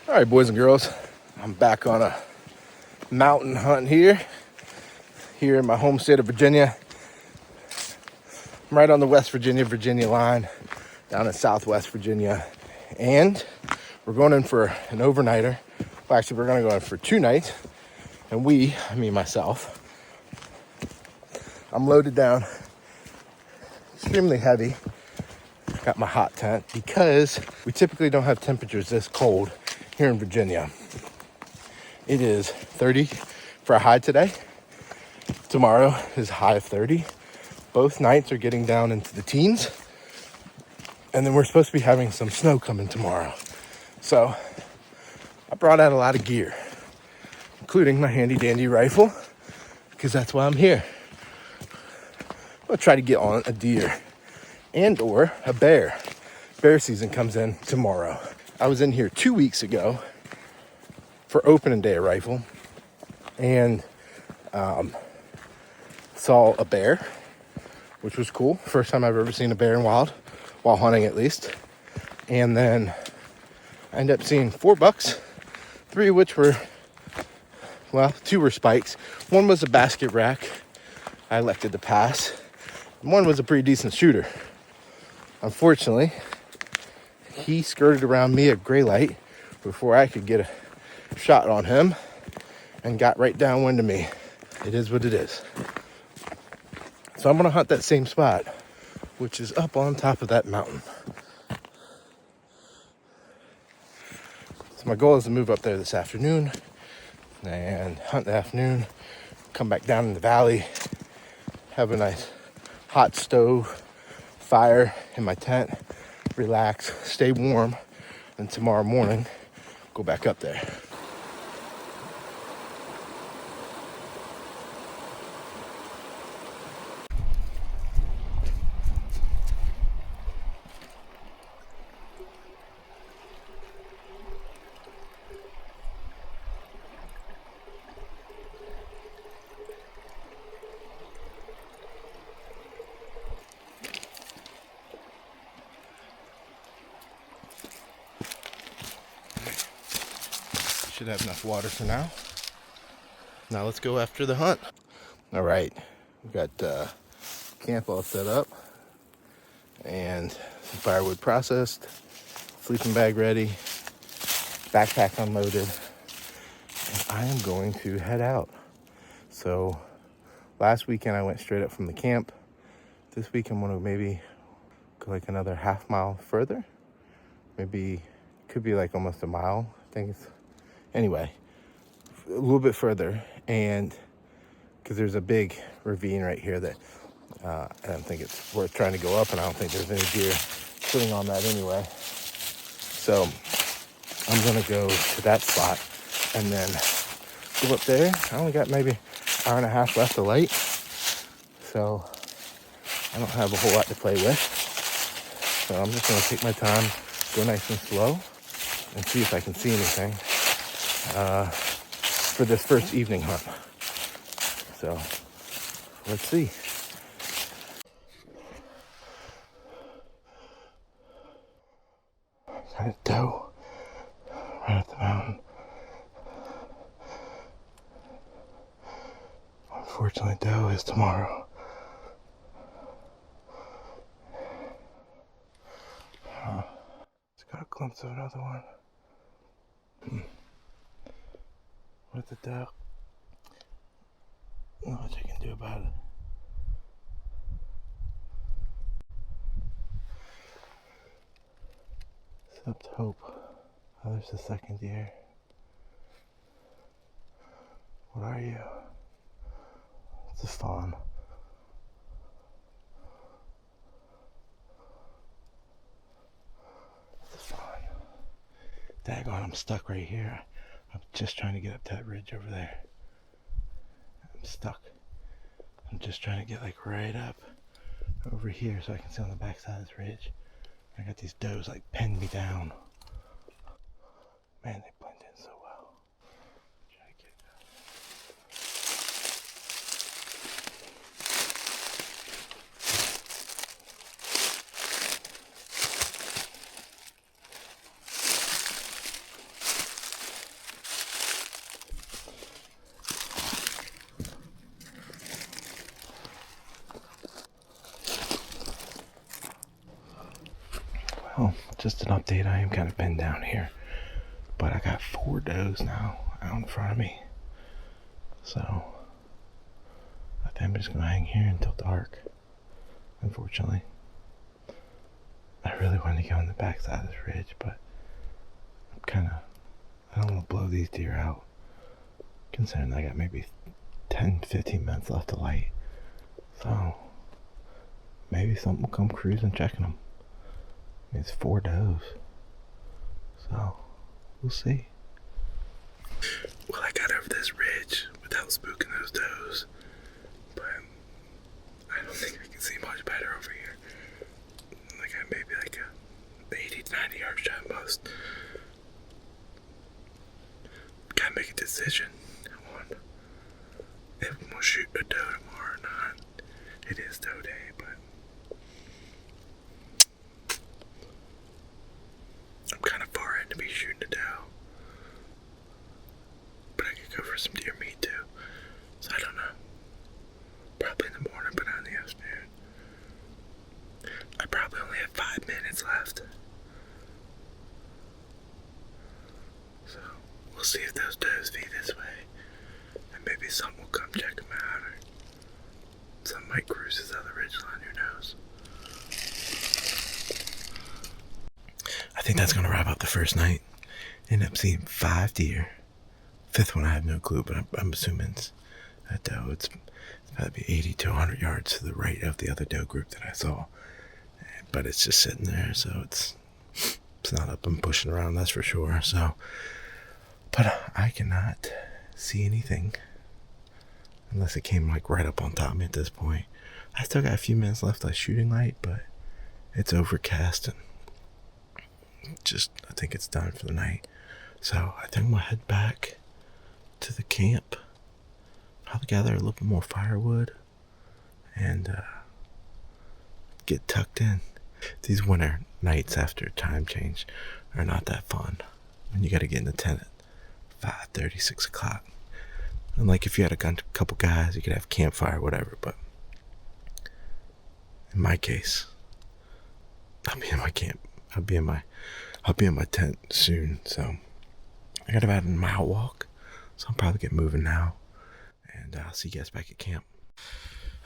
All right, boys and girls, I'm back on a mountain hunt here in my home state of Virginia. I'm right on the West Virginia line down in Southwest Virginia. And we're going in for an overnighter. Well, actually, we're going to go in for 2 nights. And myself, I'm loaded down, extremely heavy. Got my hot tent because we typically don't have temperatures this cold here in Virginia. It is 30 for a high today. Tomorrow is a high of 30. Both nights are getting down into the teens. And then we're supposed to be having some snow coming tomorrow. So I brought out a lot of gear, including my handy dandy rifle, because that's why I'm here. I'm gonna try to get on a deer and or a bear. Bear season comes in tomorrow. I was in here 2 weeks ago for opening day of rifle and saw a bear, which was cool. First time I've ever seen a bear in wild, while hunting at least. And then I ended up seeing 4 bucks, 3 of which were, 2 were spikes. One was a basket rack. I elected to pass. And one was a pretty decent shooter. Unfortunately, he skirted around me at gray light before I could get a shot on him and got right downwind of me. It is what it is. So I'm going to hunt that same spot, which is up on top of that mountain. So my goal is to move up there this afternoon and hunt the afternoon, come back down in the valley, have a nice hot stove, fire in my tent, relax, stay warm, and tomorrow morning, go back up there. Should have enough water for now. Now let's go after the hunt. All right, we've got camp all set up and some firewood processed, sleeping bag ready, backpack unloaded, and I am going to head out. So last weekend I went straight up from the camp. This week I'm gonna maybe go like another half mile further. Maybe, could be like almost a mile. I think it's, anyway, a little bit further, and because there's a big ravine right here that I don't think it's worth trying to go up, and I don't think there's any deer sitting on that anyway. So I'm gonna go to that spot and then go up there. I only got maybe an hour and a half left of light, so I don't have a whole lot to play with. So I'm just gonna take my time, go nice and slow, and see if I can see anything for this first evening hunt. So let's see. Got a doe right up the mountain. Unfortunately, doe is tomorrow. It's got a glimpse of another one. With the doe. Not much I can do about it. Except hope. Oh, there's the second deer. What are you? It's a fawn. It's a fawn. Daggone, I'm stuck right here. I'm just trying to get up that ridge over there. I'm stuck. I'm just trying to get like right up over here so I can see on the backside of this ridge. I got these does like pinned me down. Man, they blend in so well. Try to get So, just an update. I am kind of pinned down here, but I got 4 does now out in front of me. So, I think I'm just gonna hang here until dark. Unfortunately, I really wanted to go on the backside of this ridge, but I don't want to blow these deer out, considering I got maybe 10-15 minutes left of light. So, maybe something will come cruising checking them. It's 4 does. So, we'll see. Well, I got over this ridge without spooking those does, but I don't think I can see much better over here. Like, I maybe like a 80 to 90 yard shot most. Gotta make a decision on if I'm gonna shoot a doe tomorrow or not. It is doe day, but I'm kind of far in to be shooting a doe. But I could go for some deer meat too. So I don't know. Probably in the morning, but not in the afternoon. I probably only have 5 minutes left. So we'll see if those does feed this way. And maybe some will come check them out. Or some might cruise this other ridgeline, who knows. I think that's going to wrap up the first night. Ended up seeing 5 deer. 5th one I have no clue, but I'm assuming it's a doe. It's about to be 80 to 100 yards to the right of the other doe group that I saw. But it's just sitting there, so it's not up and pushing around, that's for sure. So, but I cannot see anything unless it came like right up on top of me at this point. I still got a few minutes left of shooting light, but it's overcast and I think it's done for the night. So I think I'm gonna head back to the camp, probably gather a little bit more firewood and get tucked in. These winter nights after time change are not that fun when you gotta get in the tent at 5:30, 6 o'clock. And like if you had a couple guys, you could have campfire, whatever, but in my case, I'll be in my camp. I'll be in my tent soon. So I got about a mile walk, so I'll probably get moving now, and I'll see you guys back at camp.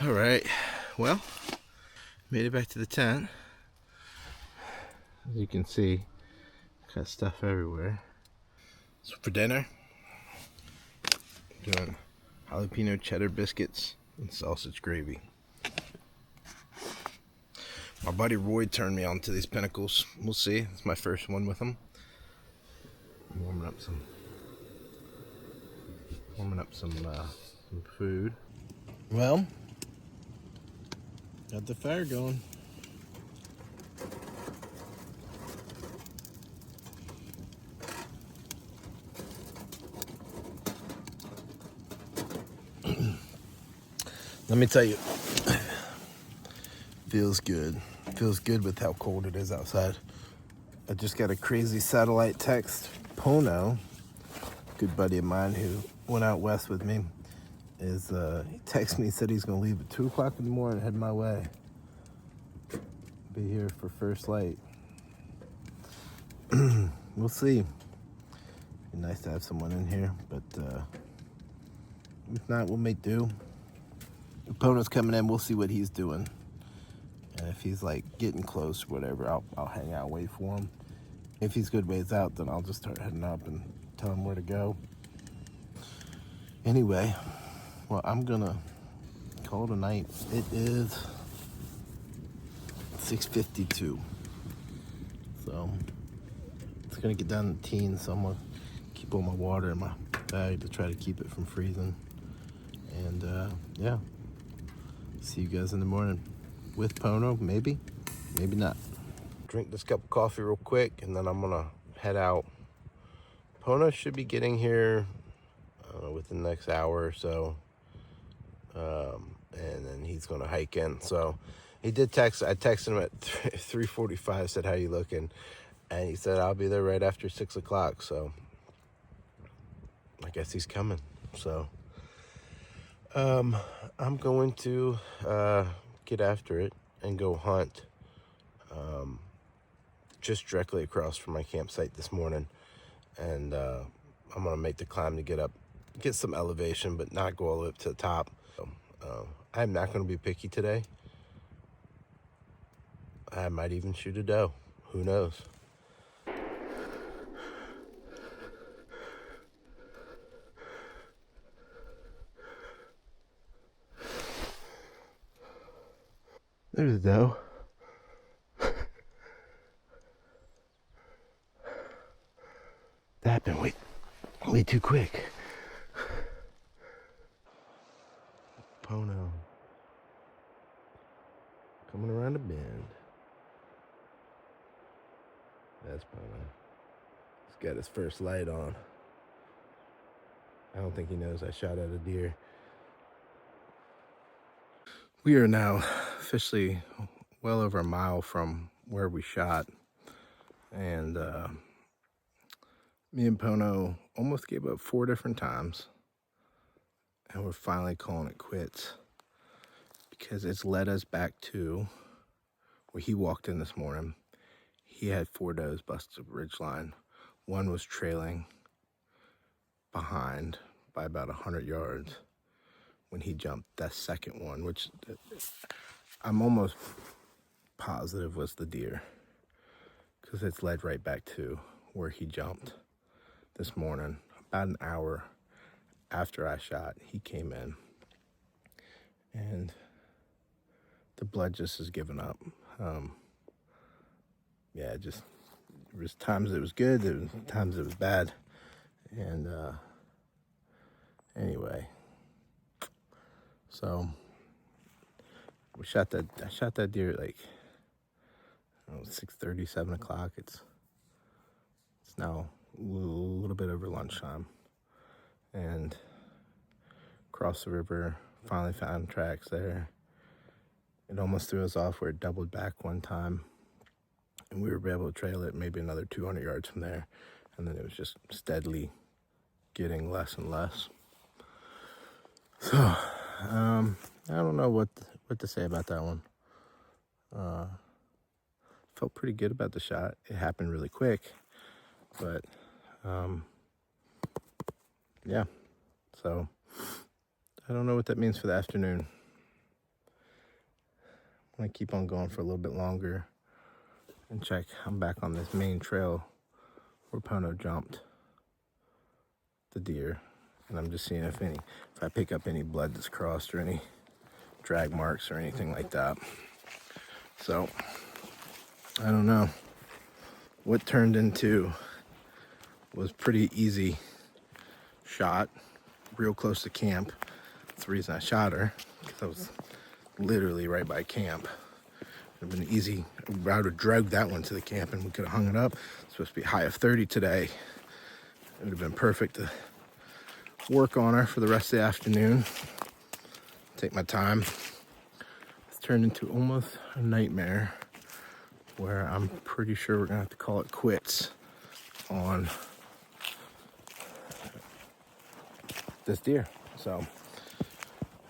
All right, well, made it back to the tent. As you can see, got stuff everywhere. So for dinner, doing jalapeno cheddar biscuits and sausage gravy. My buddy Roy turned me on to these Pinnacles. We'll see. It's my first one with them. I'm warming up some food. Well, got the fire going. Let me tell you, feels good. Feels good with how cold it is outside. I just got a crazy satellite text. Pono, good buddy of mine who went out west with me, he texted me, said he's gonna leave at 2 o'clock in the morning, head my way. Be here for first light. We'll see. Be nice to have someone in here, but if not, we'll make do. If Pono's coming in, we'll see what he's doing. And if he's like getting close or whatever, I'll hang out, wait for him. If he's good ways out, then I'll just start heading up and tell him where to go. Anyway, well, I'm gonna call it a night. It is 6:52. So it's gonna get down to teens, so I'm gonna keep all my water in my bag to try to keep it from freezing. And yeah, see you guys in the morning with Pono, maybe not. Drink this cup of coffee real quick and then I'm gonna head out. Pono should be getting here within the next hour or so, and then he's gonna hike in. So he did text. I texted him at 3:45, said, how you looking? And he said, I'll be there right after 6 o'clock. So I guess he's coming. So I'm going to get after it and go hunt. just directly across from my campsite this morning, and I'm gonna make the climb to get some elevation, but not go all the way up to the top. So, I'm not gonna be picky today. I might even shoot a doe. Who knows? There's a doe. That happened way too quick. Pono coming around a bend. That's Pono. He's got his first light on. I don't think he knows I shot at a deer. We are now officially well over a mile from where we shot, and me and Pono almost gave up 4 different times, and we're finally calling it quits because it's led us back to where he walked in this morning. He had 4 does busted ridgeline. One was trailing behind by about 100 yards when he jumped that second one, which I'm almost positive was the deer, because it's led right back to where he jumped this morning. About an hour after I shot, he came in, and the blood just has given up. Yeah, there was times it was good, there was times it was bad, and anyway, so I shot that deer at like 6:30, 7 o'clock. It's now a little bit over lunchtime, and crossed the river, finally found tracks there. It almost threw us off where it doubled back one time, and we were able to trail it maybe another 200 yards from there, and then it was just steadily getting less and less. So I don't know what to say about that one. Felt pretty good about the shot. It happened really quick, but yeah, so I don't know what that means for the afternoon. I'm gonna keep on going for a little bit longer and check. I'm back on this main trail where Pono jumped the deer, and I'm just seeing if I pick up any blood that's crossed or any drag marks or anything like that. So I don't know. What turned into was pretty easy shot, real close to camp. That's the reason I shot her, because I was literally right by camp. It would have been easy. I would have dragged that one to the camp and we could have hung it up. It's supposed to be a high of 30 today. It would have been perfect to work on her for the rest of the afternoon. Take my time. It's turned into almost a nightmare where I'm pretty sure we're gonna have to call it quits on this deer. So,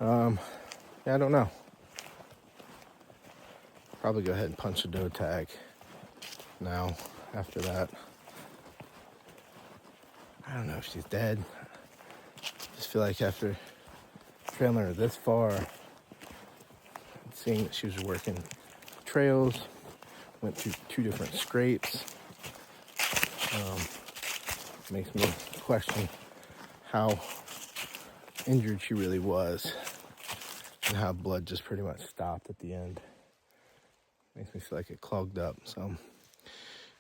yeah, I don't know. Probably go ahead and punch a doe tag now after that. I don't know if she's dead. I just feel like after trailing her this far, seeing that she was working trails, went through 2 different scrapes, makes me question how injured she really was and how blood just pretty much stopped at the end. Makes me feel like it clogged up. So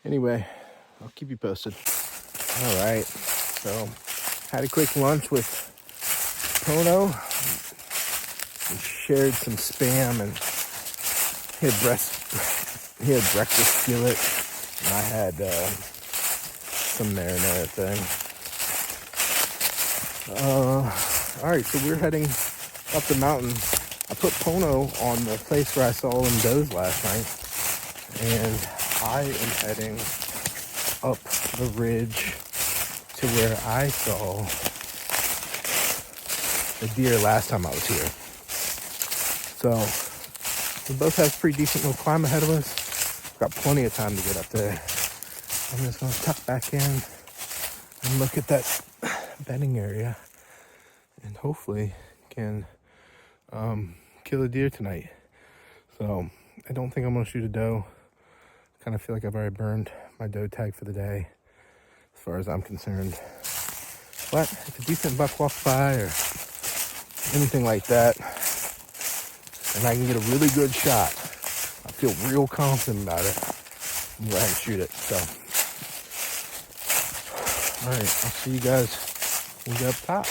anyway, I'll keep you posted. All right, so had a quick lunch with Pono. We shared some Spam, and he had breakfast skillet, and I had some marinara thing. All right, so we're heading up the mountain. I put Pono on the place where I saw them does last night, and I am heading up the ridge to where I saw the deer last time I was here. So we both have a pretty decent little climb ahead of us. got plenty of time to get up there. I'm just gonna tuck back in and look at that bedding area, and hopefully can kill a deer tonight. So I don't think I'm gonna shoot a doe. Kind of feel like I've already burned my doe tag for the day, as far as I'm concerned. But if a decent buck walks by or anything like that, and I can get a really good shot, I feel real confident about it. I'm gonna go ahead and shoot it. So, all right, I'll see you guys when we get up top.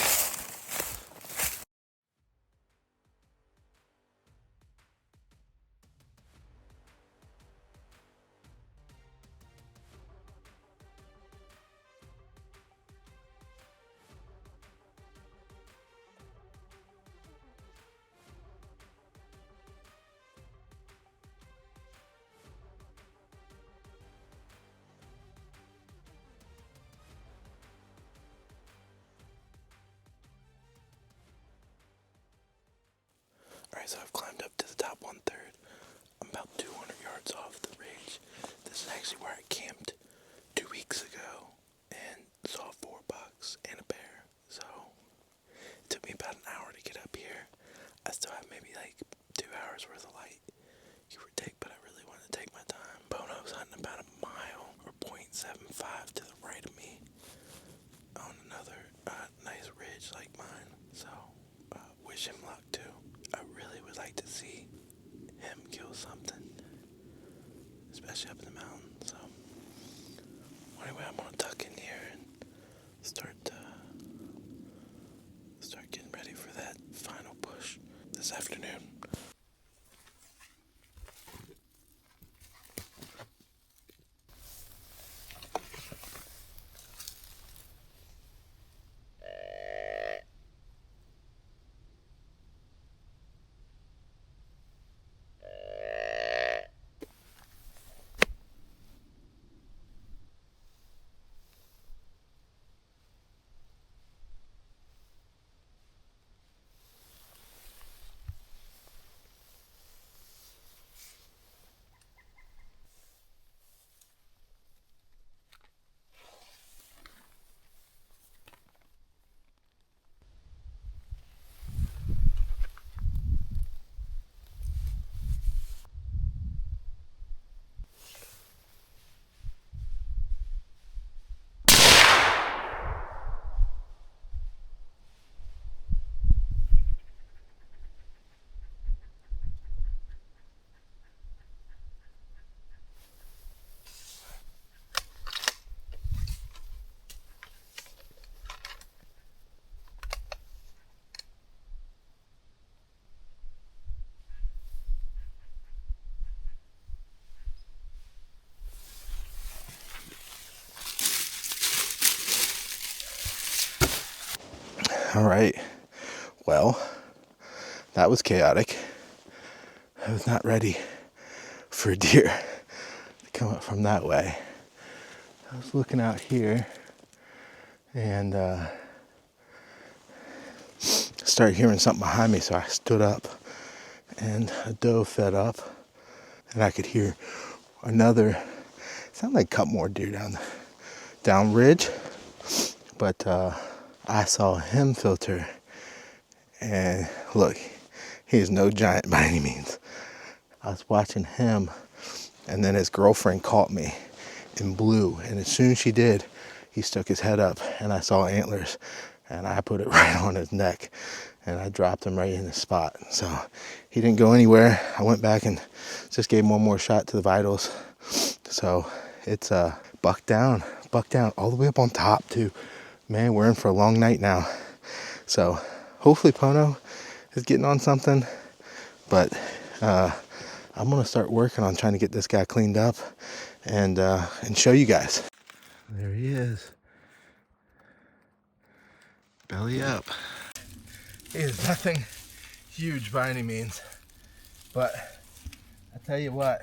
All right, so I've climbed up to the top 1/3. I'm about 200 yards off the ridge. This is actually where I camped 2 weeks ago and saw 4 bucks and a bear. So it took me about an hour to get up here. I still have maybe like 2 hours worth of light, give or take, but I really wanted to take my time. Pono's hunting about a mile or 0.75 to the right of me on another nice ridge like mine. So wish him luck too. I really would like to see him kill something, especially up in the mountains. So anyway, I'm gonna tuck in here and start getting ready for that final push this afternoon. All right, well, that was chaotic. I was not ready for a deer to come up from that way. I was looking out here and started hearing something behind me, so I stood up and a doe fed up, and I could hear another, sound like Cutmore deer down ridge, but I saw him filter, and look, he is no giant by any means. I was watching him, and then his girlfriend caught me in blue, and as soon as she did, he stuck his head up, and I saw antlers, and I put it right on his neck, and I dropped him right in the spot. So he didn't go anywhere. I went back and just gave him one more shot to the vitals. So it's buck down all the way up on top too. Man, we're in for a long night now. So hopefully Pono is getting on something, but I'm gonna start working on trying to get this guy cleaned up and show you guys. There he is, belly up. He is nothing huge by any means, but I tell you what,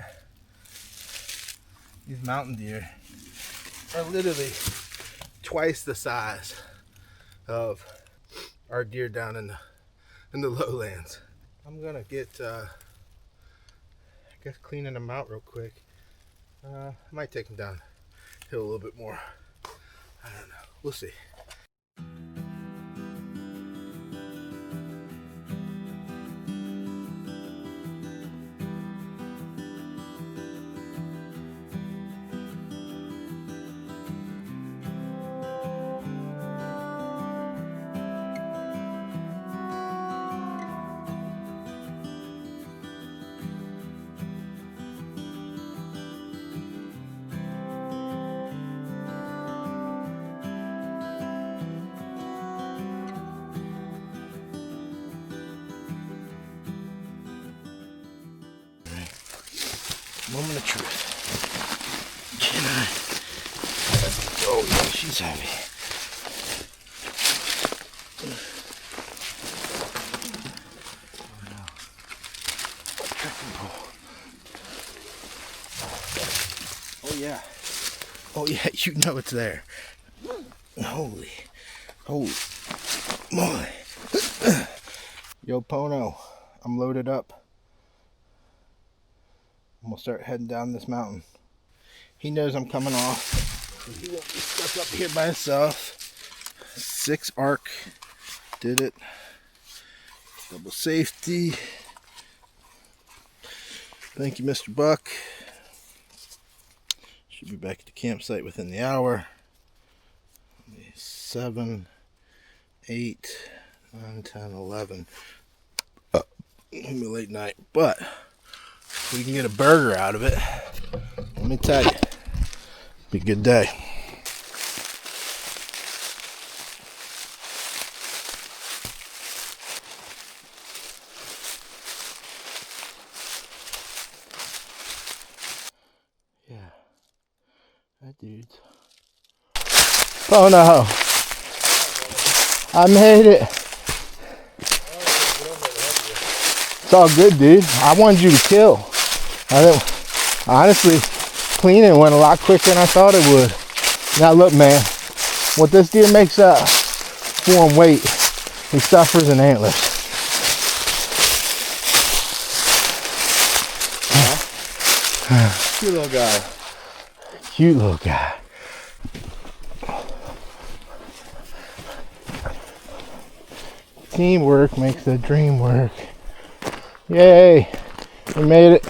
these mountain deer are literally twice the size of our deer down in the lowlands. I'm gonna get I guess cleaning them out real quick I might take him down hill a little bit more. I don't know. We'll see. Moment of truth. Can I? Oh yeah, she's heavy. Oh yeah. Oh yeah, you know it's there. Holy moly. Yo, Pono, I'm loaded up. I'm gonna start heading down this mountain. He knows I'm coming off, so he won't be stuck up here by himself. 6 arc, did it. Double safety. Thank you, Mr. Buck. Should be back at the campsite within the hour. 7, 8, 9, 10, 11. It'll be late night, but if we can get a burger out of it, let me tell you, be a good day. Yeah, that dude's. Oh no, I made it. It's all good, dude. I wanted you to kill. Honestly, cleaning went a lot quicker than I thought it would. Now look, man, what this deer makes up for in weight is suffers and antlers. Cute little guy. Cute little guy. Teamwork makes the dream work. Yay, we made it.